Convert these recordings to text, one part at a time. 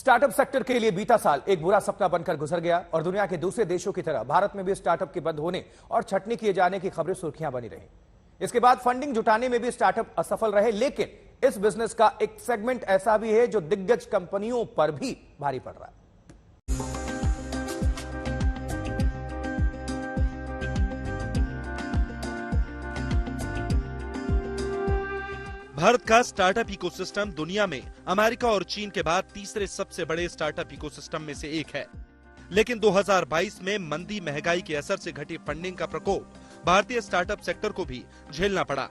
Startup sector के लिए बीता साल एक बुरा सपना बनकर गुजर गया और दुनिया के दूसरे देशों की तरह भारत में भी स्टार्टअप के बंद होने और छटनी किए जाने की खबरें सुर्खियां बनी रही। इसके बाद फंडिंग जुटाने में भी स्टार्टअप असफल रहे, लेकिन इस बिजनेस का एक सेगमेंट ऐसा भी है जो दिग्गज कंपनियों पर भी भारी पड़ रहा है। भारत का स्टार्टअप इकोसिस्टम दुनिया में अमेरिका और चीन के बाद तीसरे सबसे बड़े स्टार्टअप इकोसिस्टम में से एक है। लेकिन 2022 में मंदी, महंगाई के असर से घटी फंडिंग का प्रकोप भारतीय स्टार्टअप सेक्टर को भी झेलना पड़ा।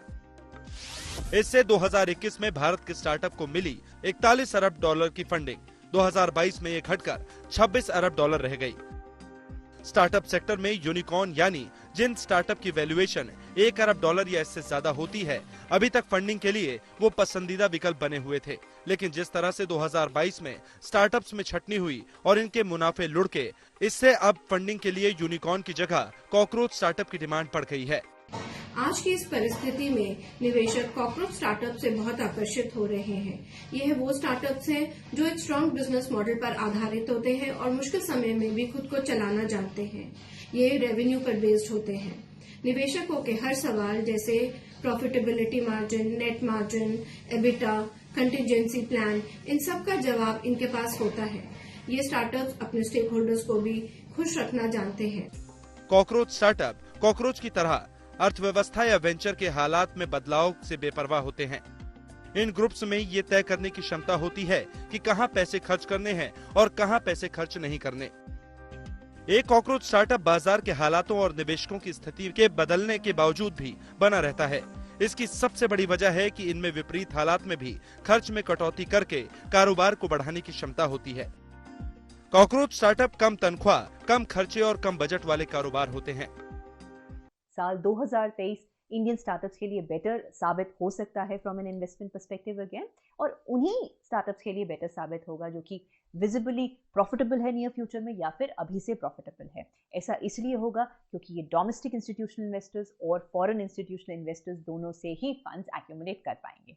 इससे 2021 में भारत के स्टार्टअप को मिली 41 अरब डॉलर की फंडिंग 2022 में ये घटकर 26 अरब डॉलर रह गई। स्टार्टअप सेक्टर में यूनिकॉर्न यानी जिन स्टार्टअप की वैल्यूएशन 1 अरब डॉलर या इससे ज्यादा होती है, अभी तक फंडिंग के लिए वो पसंदीदा विकल्प बने हुए थे। लेकिन जिस तरह से 2022 में स्टार्टअप्स में छटनी हुई और इनके मुनाफे लुढ़के, इससे अब फंडिंग के लिए यूनिकॉर्न की जगह कॉकरोच स्टार्टअप की डिमांड बढ़ गई है। आज की इस परिस्थिति में निवेशक कॉकरोच स्टार्टअप से बहुत आकर्षित हो रहे हैं। ये वो स्टार्टअप्स हैं जो एक स्ट्रॉन्ग बिजनेस मॉडल पर आधारित होते हैं और मुश्किल समय में भी खुद को चलाना जानते हैं। ये रेवेन्यू पर बेस्ड होते हैं। निवेशकों के हर सवाल जैसे profitability margin, net margin, EBITDA, contingency plan, इन सब का जवाब इनके पास होता है। ये स्टार्टअप्स अपने स्टेक होल्डर्स को भी खुश रखना जानते हैं। कॉकरोच स्टार्टअप कॉकरोच की तरह अर्थव्यवस्था या वेंचर के हालात में बदलाव से बेपरवाह होते हैं। इन ग्रुप्स में ये तय करने की क्षमता होती है कि कहां पैसे खर्च करने हैं और कहां पैसे खर्च नहीं करने। एक कॉकरोच स्टार्टअप बाजार के हालातों और निवेशकों की स्थिति के बदलने के बावजूद भी बना रहता है। इसकी सबसे बड़ी वजह है कि इनमें विपरीत हालात में भी खर्च में कटौती करके कारोबार को बढ़ाने की क्षमता होती है। कॉकरोच स्टार्टअप कम तनख्वाह, कम खर्चे और कम बजट वाले कारोबार होते हैं। साल 2023 इंडियन स्टार्टअप्स के लिए बेटर साबित हो सकता है from an investment perspective again, और उन्हीं स्टार्टअप्स के लिए बेटर साबित होगा जो कि विजिबली प्रॉफिटेबल है नियर फ्यूचर में या फिर अभी से प्रॉफिटेबल है। ऐसा इसलिए होगा क्योंकि ये डोमेस्टिक इंस्टीट्यूशनल इन्वेस्टर्स और फॉरेन इंस्टीट्यूशनल इन्वेस्टर्स दोनों से ही फंड्स एक्यूमुलेट कर पाएंगे।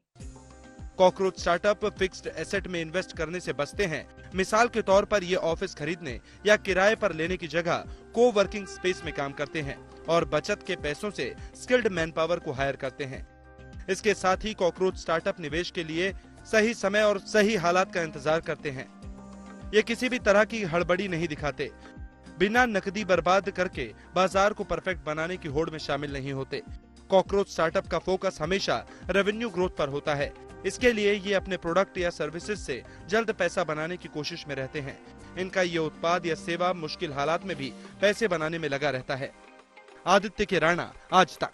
कॉकरोच स्टार्टअप फिक्स्ड एसेट में इन्वेस्ट करने से बचते हैं। मिसाल के तौर पर ये ऑफिस खरीदने या किराए पर लेने की जगह को वर्किंग स्पेस में काम करते हैं और बचत के पैसों से स्किल्ड मैन पावर को हायर करते हैं। इसके साथ ही कॉकरोच स्टार्टअप निवेश के लिए सही समय और सही हालात का इंतजार करते हैं। ये किसी भी तरह की हड़बड़ी नहीं दिखाते, बिना नकदी बर्बाद करके बाजार को परफेक्ट बनाने की होड़ में शामिल नहीं होते। कॉकरोच स्टार्टअप का फोकस हमेशा रेवेन्यू ग्रोथ पर होता है। इसके लिए ये अपने प्रोडक्ट या सर्विसेज से जल्द पैसा बनाने की कोशिश में रहते हैं। इनका ये उत्पाद या सेवा मुश्किल हालात में भी पैसे बनाने में लगा रहता है। आदित्य के राणा, आज तक।